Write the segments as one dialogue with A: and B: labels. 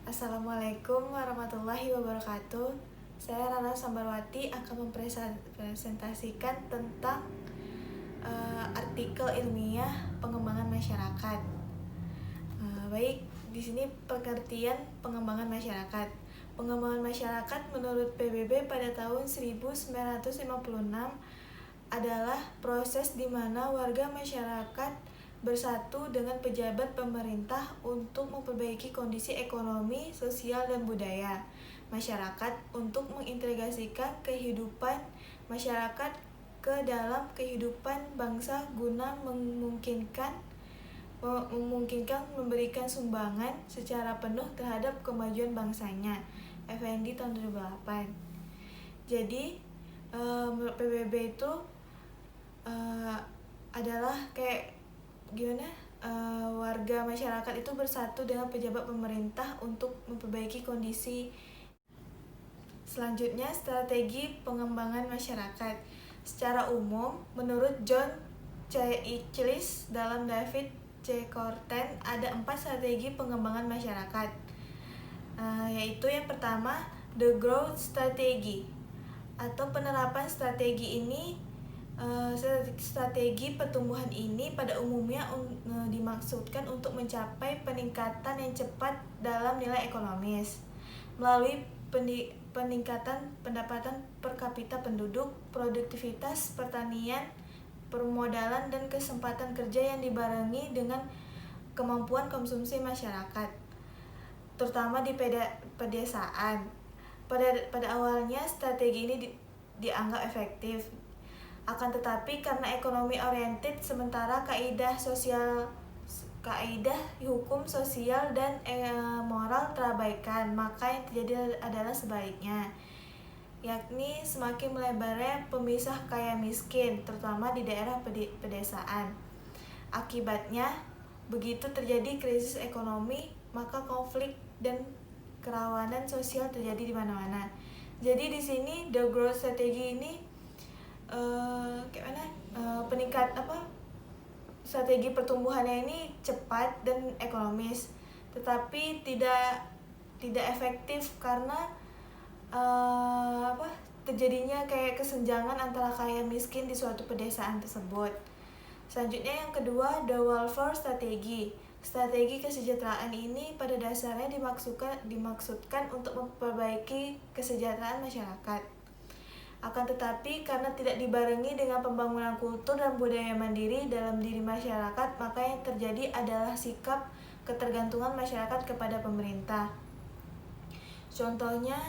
A: Assalamualaikum warahmatullahi wabarakatuh. Saya Rana Sambarwati akan mempresentasikan tentang artikel ilmiah pengembangan masyarakat. Baik, di sini pengertian pengembangan masyarakat. Pengembangan masyarakat menurut PBB pada tahun 1956 adalah proses di mana warga masyarakat bersatu dengan pejabat pemerintah untuk memperbaiki kondisi ekonomi, sosial, dan budaya masyarakat untuk mengintegrasikan kehidupan masyarakat ke dalam kehidupan bangsa guna memungkinkan memberikan sumbangan secara penuh terhadap kemajuan bangsanya. Effendi tahun 2008. Jadi menurut PBB itu adalah kayak gimana warga masyarakat itu bersatu dengan pejabat pemerintah untuk memperbaiki kondisi. Selanjutnya, strategi pengembangan masyarakat. Secara umum, menurut John C. Illich dalam David C. Corten ada 4 strategi pengembangan masyarakat, yaitu yang pertama, the growth strategy atau penerapan strategi ini. Strategi pertumbuhan ini pada umumnya dimaksudkan untuk mencapai peningkatan yang cepat dalam nilai ekonomis melalui peningkatan pendapatan per kapita penduduk, produktivitas pertanian, permodalan, dan kesempatan kerja yang dibarengi dengan kemampuan konsumsi masyarakat, terutama di pedesaan. Pada awalnya strategi ini dianggap efektif. Akan tetapi karena ekonomi oriented sementara kaidah hukum sosial dan moral terabaikan, maka yang terjadi adalah sebaliknya, yakni semakin melebarnya pemisah kaya miskin, terutama di daerah pedesaan. Akibatnya, begitu terjadi krisis ekonomi, maka konflik dan kerawanan sosial terjadi di mana-mana. Jadi di sini the growth strategy ini strategi pertumbuhannya ini cepat dan ekonomis, tetapi tidak efektif karena terjadinya kayak kesenjangan antara kaya miskin di suatu pedesaan tersebut. Selanjutnya yang kedua, the welfare strategy. Strategi kesejahteraan ini pada dasarnya dimaksudkan untuk memperbaiki kesejahteraan masyarakat. Akan tetapi karena tidak dibarengi dengan pembangunan kultur dan budaya mandiri dalam diri masyarakat, maka yang terjadi adalah sikap ketergantungan masyarakat kepada pemerintah. Contohnya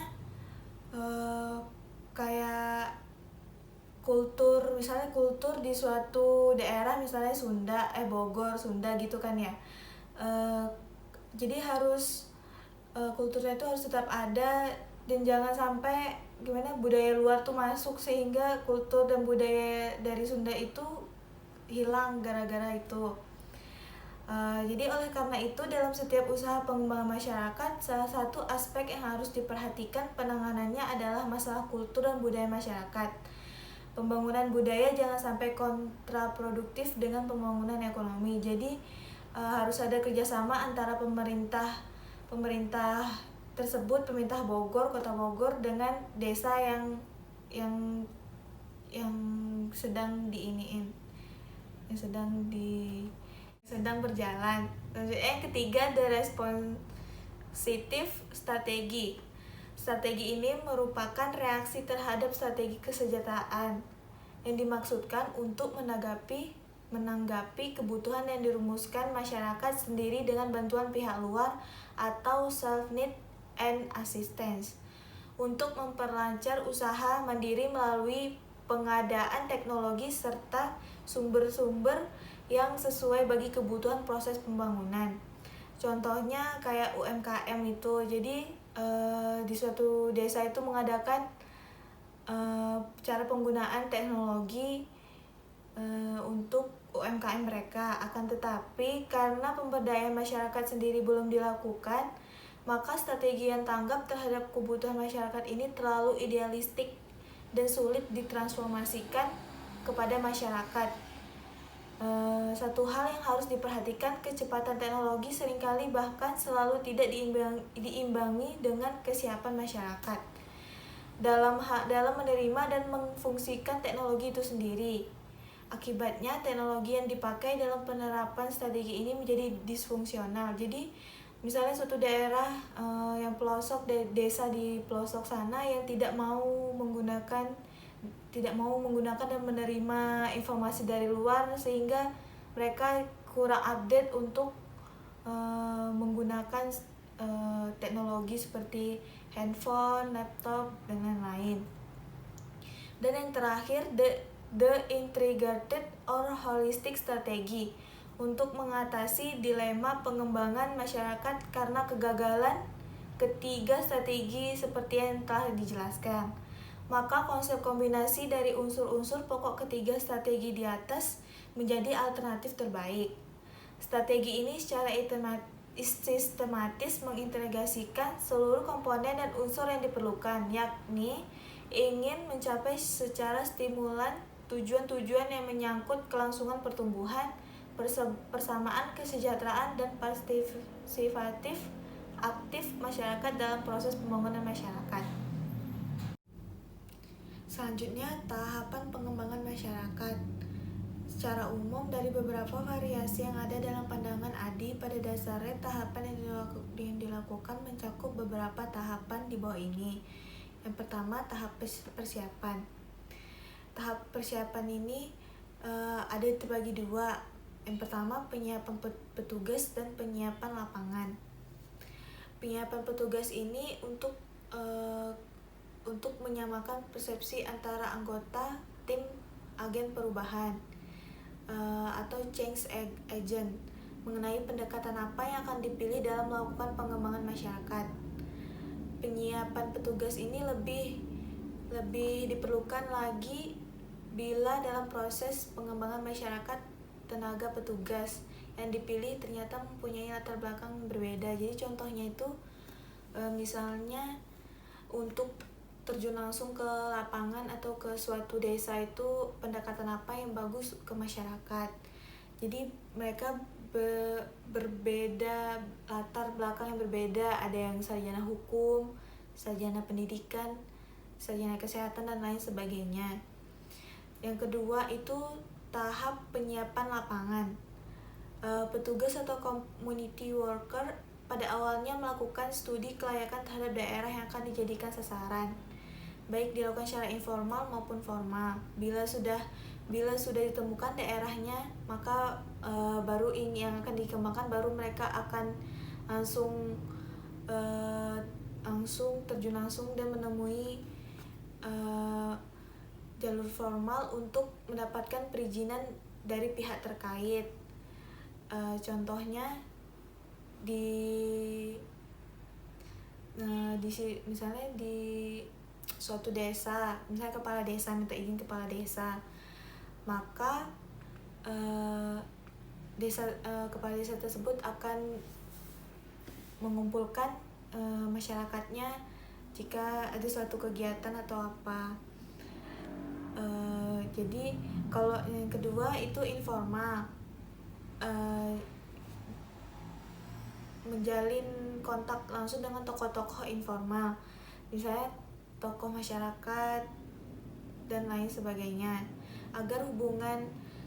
A: kayak misalnya kultur di suatu daerah, misalnya Bogor, Sunda gitu kan ya. Jadi harus kulturnya itu harus tetap ada dan jangan sampai budaya luar tuh masuk sehingga kultur dan budaya dari Sunda itu hilang gara-gara itu. Jadi oleh karena itu dalam setiap usaha pengembangan masyarakat, salah satu aspek yang harus diperhatikan penanganannya adalah masalah kultur dan budaya masyarakat. Pembangunan budaya jangan sampai kontraproduktif dengan pembangunan ekonomi. Jadi harus ada kerjasama antara pemerintah tersebut, pemerintah Bogor, Kota Bogor, dengan desa yang sedang sedang berjalan. Yang ketiga, the responsive strategi. Strategi ini merupakan reaksi terhadap strategi kesejahteraan yang dimaksudkan untuk menanggapi kebutuhan yang dirumuskan masyarakat sendiri dengan bantuan pihak luar atau self-need and assistance untuk memperlancar usaha mandiri melalui pengadaan teknologi serta sumber-sumber yang sesuai bagi kebutuhan proses pembangunan. Contohnya kayak UMKM itu. Jadi di suatu desa itu mengadakan cara penggunaan teknologi untuk UMKM mereka. Akan tetapi karena pemberdayaan masyarakat sendiri belum dilakukan, maka strategi yang tanggap terhadap kebutuhan masyarakat ini terlalu idealistik dan sulit ditransformasikan kepada masyarakat. Satu hal yang harus diperhatikan, kecepatan teknologi seringkali bahkan selalu tidak diimbangi dengan kesiapan masyarakat dalam menerima dan memfungsikan teknologi itu sendiri. Akibatnya, teknologi yang dipakai dalam penerapan strategi ini menjadi disfungsional. Jadi, misalnya suatu daerah yang pelosok, desa di pelosok sana yang tidak mau menggunakan dan menerima informasi dari luar, sehingga mereka kurang update untuk menggunakan teknologi seperti handphone, laptop, dan lain-lain. Dan yang terakhir, the integrated or holistic strategy untuk mengatasi dilema pengembangan masyarakat karena kegagalan ketiga strategi seperti yang telah dijelaskan. Maka konsep kombinasi dari unsur-unsur pokok ketiga strategi di atas menjadi alternatif terbaik. Strategi ini secara sistematis mengintegrasikan seluruh komponen dan unsur yang diperlukan, yakni ingin mencapai secara stimulan tujuan-tujuan yang menyangkut kelangsungan pertumbuhan, persamaan kesejahteraan, dan partisipatif aktif masyarakat dalam proses pembangunan masyarakat. Selanjutnya, tahapan pengembangan masyarakat. Secara umum, dari beberapa variasi yang ada dalam pandangan Adi, pada dasarnya tahapan yang dilakukan mencakup beberapa tahapan di bawah ini. Yang pertama, tahap persiapan. Tahap persiapan ini ada terbagi dua. Yang pertama, penyiapan petugas dan penyiapan lapangan. Penyiapan petugas ini untuk menyamakan persepsi antara anggota tim agen perubahan atau change agent mengenai pendekatan apa yang akan dipilih dalam melakukan pengembangan masyarakat. Penyiapan petugas ini lebih diperlukan lagi bila dalam proses pengembangan masyarakat tenaga petugas yang dipilih ternyata mempunyai latar belakang berbeda. Jadi contohnya itu misalnya untuk terjun langsung ke lapangan atau ke suatu desa itu pendekatan apa yang bagus ke masyarakat. Jadi mereka berbeda, latar belakang yang berbeda, ada yang sarjana hukum, sarjana pendidikan, sarjana kesehatan, dan lain sebagainya. Yang kedua itu tahap penyiapan lapangan. Petugas atau community worker pada awalnya melakukan studi kelayakan terhadap daerah yang akan dijadikan sasaran, baik dilakukan secara informal maupun formal. Bila sudah ditemukan daerahnya, maka baru ini yang akan dikembangkan, baru mereka akan langsung terjun langsung dan menemui jalur formal untuk mendapatkan perizinan dari pihak terkait. Contohnya misalnya di suatu desa, misalnya kepala desa minta izin kepala desa, maka kepala desa tersebut akan mengumpulkan masyarakatnya jika ada suatu kegiatan atau apa. Jadi kalau yang kedua itu informal, menjalin kontak langsung dengan tokoh-tokoh informal, misalnya tokoh masyarakat dan lain sebagainya, agar hubungan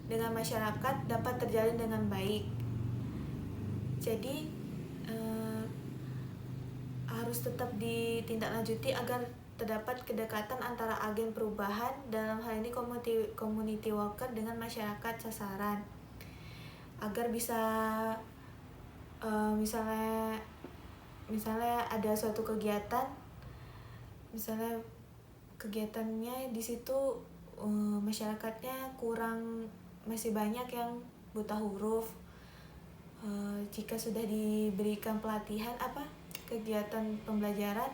A: dengan masyarakat dapat terjalin dengan baik. Jadi harus tetap ditindaklanjuti agar terdapat kedekatan antara agen perubahan, dalam hal ini community worker, dengan masyarakat sasaran, agar bisa misalnya ada suatu kegiatan, misalnya kegiatannya di situ masyarakatnya masih banyak yang buta huruf. Jika sudah diberikan pelatihan kegiatan pembelajaran,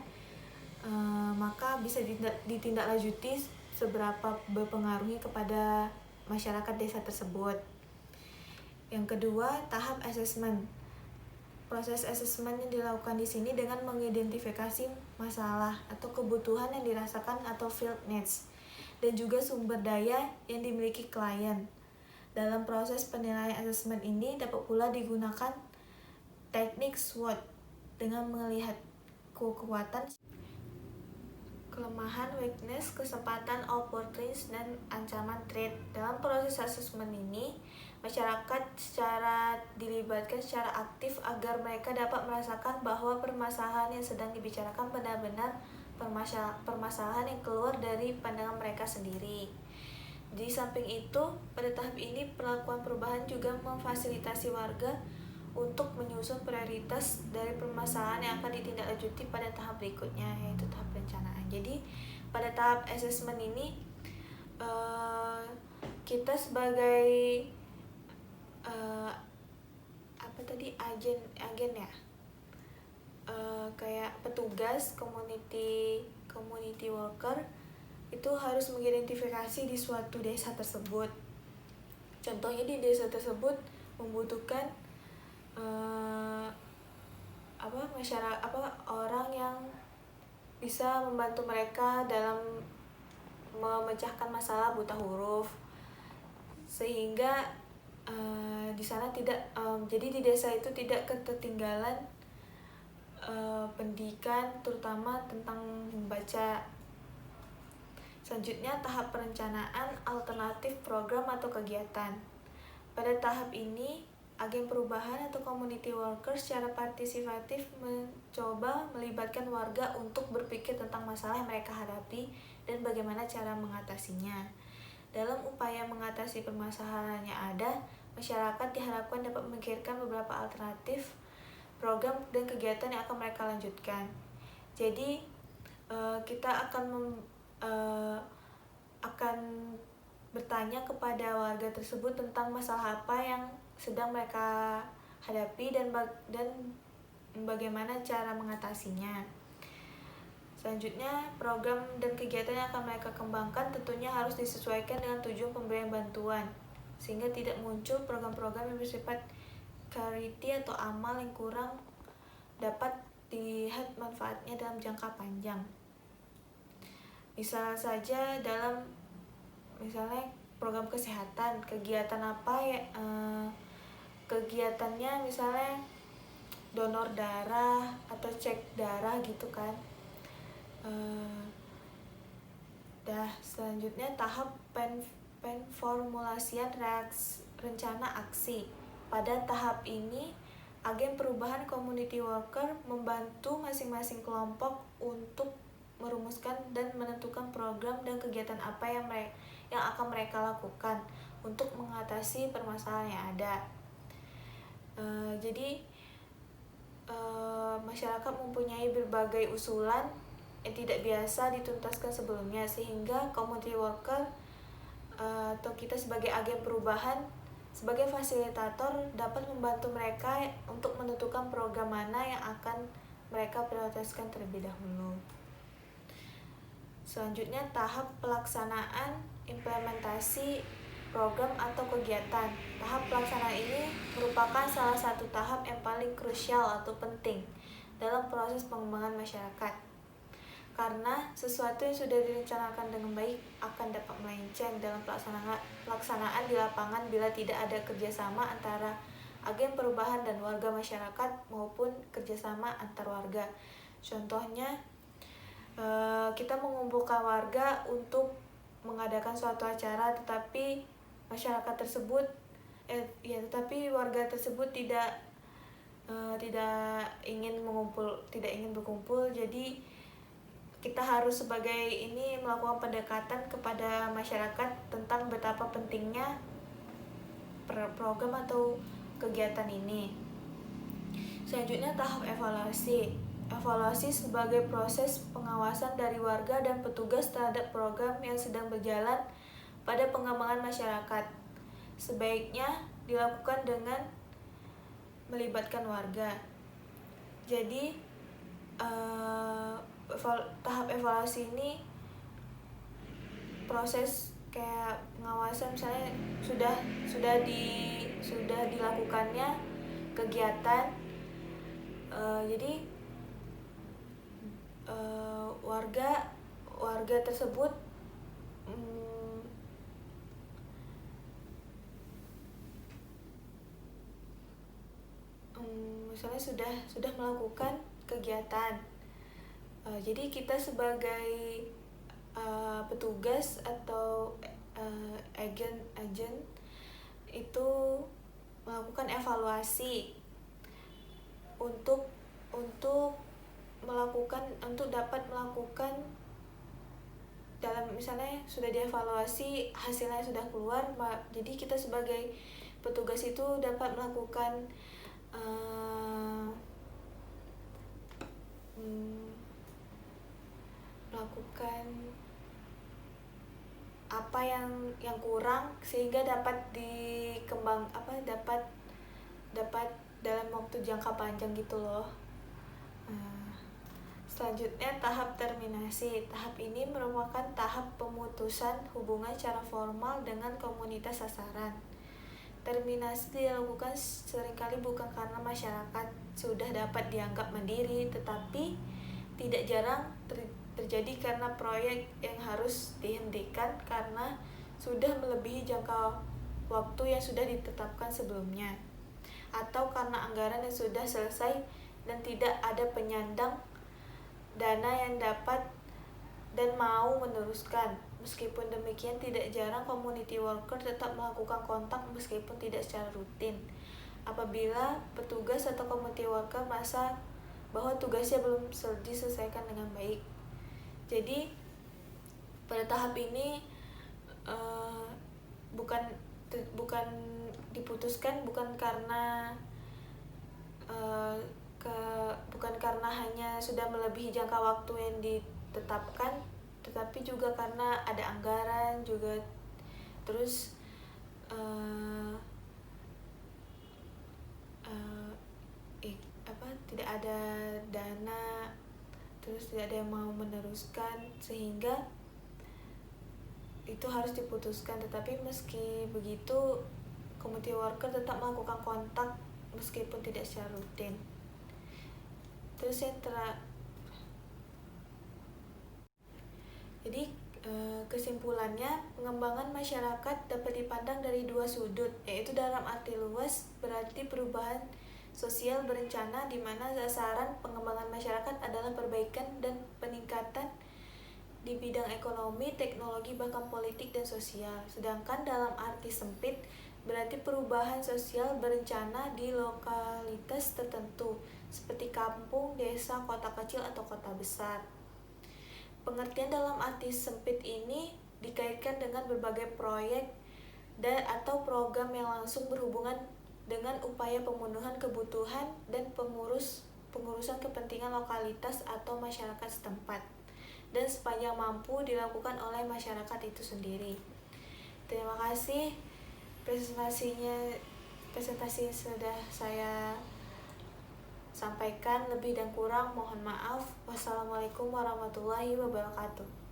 A: maka bisa ditindaklanjuti seberapa berpengaruhnya kepada masyarakat desa tersebut. Yang kedua, tahap assessment. Proses assessment yang dilakukan di sini dengan mengidentifikasi masalah atau kebutuhan yang dirasakan atau field needs, dan juga sumber daya yang dimiliki klien. Dalam proses penilaian asesmen ini dapat pula digunakan teknik SWOT dengan melihat kekuatan, kelemahan, weakness, kesempatan, opportunities, dan ancaman threat. Dalam proses asesmen ini, masyarakat secara dilibatkan secara aktif agar mereka dapat merasakan bahwa permasalahan yang sedang dibicarakan benar-benar permasalahan yang keluar dari pandangan mereka sendiri. Di samping itu, pada tahap ini pelakuan perubahan juga memfasilitasi warga untuk menyusun prioritas dari permasalahan yang akan ditindaklanjuti pada tahap berikutnya, yaitu tahap perencanaan. Jadi, pada tahap assessment ini kita sebagai agen ya, kayak petugas community worker itu harus mengidentifikasi di suatu desa tersebut. Contohnya di desa tersebut membutuhkan orang yang bisa membantu mereka dalam memecahkan masalah buta huruf, sehingga di sana jadi di desa itu tidak ketertinggalan pendidikan terutama tentang membaca. Selanjutnya tahap perencanaan alternatif program atau kegiatan. Pada tahap ini, agen perubahan atau community worker secara partisipatif mencoba melibatkan warga untuk berpikir tentang masalah yang mereka hadapi dan bagaimana cara mengatasinya. Dalam upaya mengatasi permasalahan yang ada, masyarakat diharapkan dapat memikirkan beberapa alternatif program dan kegiatan yang akan mereka lanjutkan. Jadi, kita akan bertanya kepada warga tersebut tentang masalah apa yang sedang mereka hadapi dan bagaimana cara mengatasinya. Selanjutnya, program dan kegiatan yang akan mereka kembangkan tentunya harus disesuaikan dengan tujuan pemberian bantuan, sehingga tidak muncul program-program yang bersifat charity atau amal yang kurang dapat dilihat manfaatnya dalam jangka panjang. Misalnya program kesehatan, kegiatan apa ya, kegiatannya misalnya donor darah atau cek darah gitu kan. Selanjutnya tahap penformulasian rencana aksi. Pada tahap ini, agen perubahan community worker membantu masing-masing kelompok untuk merumuskan dan menentukan program dan kegiatan apa yang akan mereka lakukan untuk mengatasi permasalahan yang ada. Jadi masyarakat mempunyai berbagai usulan yang tidak biasa dituntaskan sebelumnya, sehingga community worker atau kita sebagai agen perubahan sebagai fasilitator dapat membantu mereka untuk menentukan program mana yang akan mereka prioritaskan terlebih dahulu. Selanjutnya tahap pelaksanaan implementasi program atau kegiatan. Tahap pelaksanaan ini merupakan salah satu tahap yang paling krusial atau penting dalam proses pengembangan masyarakat. Karena sesuatu yang sudah direncanakan dengan baik akan dapat melenceng dalam pelaksanaan di lapangan bila tidak ada kerjasama antara agen perubahan dan warga masyarakat maupun kerjasama antar warga. Contohnya, kita mengumpulkan warga untuk mengadakan suatu acara, tetapi warga tersebut tidak ingin berkumpul. Jadi kita harus sebagai ini melakukan pendekatan kepada masyarakat tentang betapa pentingnya program atau kegiatan ini. Selanjutnya tahap evaluasi. Evaluasi sebagai proses pengawasan dari warga dan petugas terhadap program yang sedang berjalan pada pengembangan masyarakat. Sebaiknya dilakukan dengan melibatkan warga. Jadi tahap evaluasi ini proses kayak pengawasan, misalnya sudah dilakukannya kegiatan, jadi warga tersebut sudah melakukan kegiatan. Jadi kita sebagai petugas atau agen itu melakukan evaluasi untuk dapat melakukan, dalam misalnya sudah dievaluasi hasilnya sudah keluar, jadi kita sebagai petugas itu dapat melakukan apa yang kurang sehingga dapat dapat dalam waktu jangka panjang gitu loh. Selanjutnya tahap terminasi. Tahap ini merupakan tahap pemutusan hubungan secara formal dengan komunitas sasaran. Terminasi dilakukan seringkali bukan karena masyarakat sudah dapat dianggap mandiri, tetapi tidak jarang terjadi karena proyek yang harus dihentikan karena sudah melebihi jangka waktu yang sudah ditetapkan sebelumnya, atau karena anggaran yang sudah selesai dan tidak ada penyandang dana yang dapat dan mau meneruskan. Meskipun demikian, tidak jarang community worker tetap melakukan kontak meskipun tidak secara rutin. Apabila petugas atau community worker merasa bahwa tugasnya belum diselesaikan dengan baik. Jadi pada tahap ini bukan diputuskan bukan karena hanya sudah melebihi jangka waktu yang ditetapkan, tetapi juga karena ada anggaran juga, terus tidak ada dana, terus tidak ada yang mau meneruskan, sehingga itu harus diputuskan. Tetapi meski begitu, community worker tetap melakukan kontak meskipun tidak secara rutin. Terus jadi kesimpulannya, pengembangan masyarakat dapat dipandang dari dua sudut, yaitu dalam arti luas berarti perubahan sosial berencana di mana sasaran pengembangan masyarakat adalah perbaikan dan peningkatan di bidang ekonomi, teknologi, bahkan politik dan sosial. Sedangkan dalam arti sempit berarti perubahan sosial berencana di lokalitas tertentu seperti kampung, desa, kota kecil atau kota besar. Pengertian dalam arti sempit ini dikaitkan dengan berbagai proyek atau program yang langsung berhubungan dengan upaya pemenuhan kebutuhan dan pengurusan kepentingan lokalitas atau masyarakat setempat, dan sepanjang mampu dilakukan oleh masyarakat itu sendiri. Terima kasih, presentasi sudah saya sampaikan. Lebih dan kurang mohon maaf. Wassalamualaikum warahmatullahi wabarakatuh.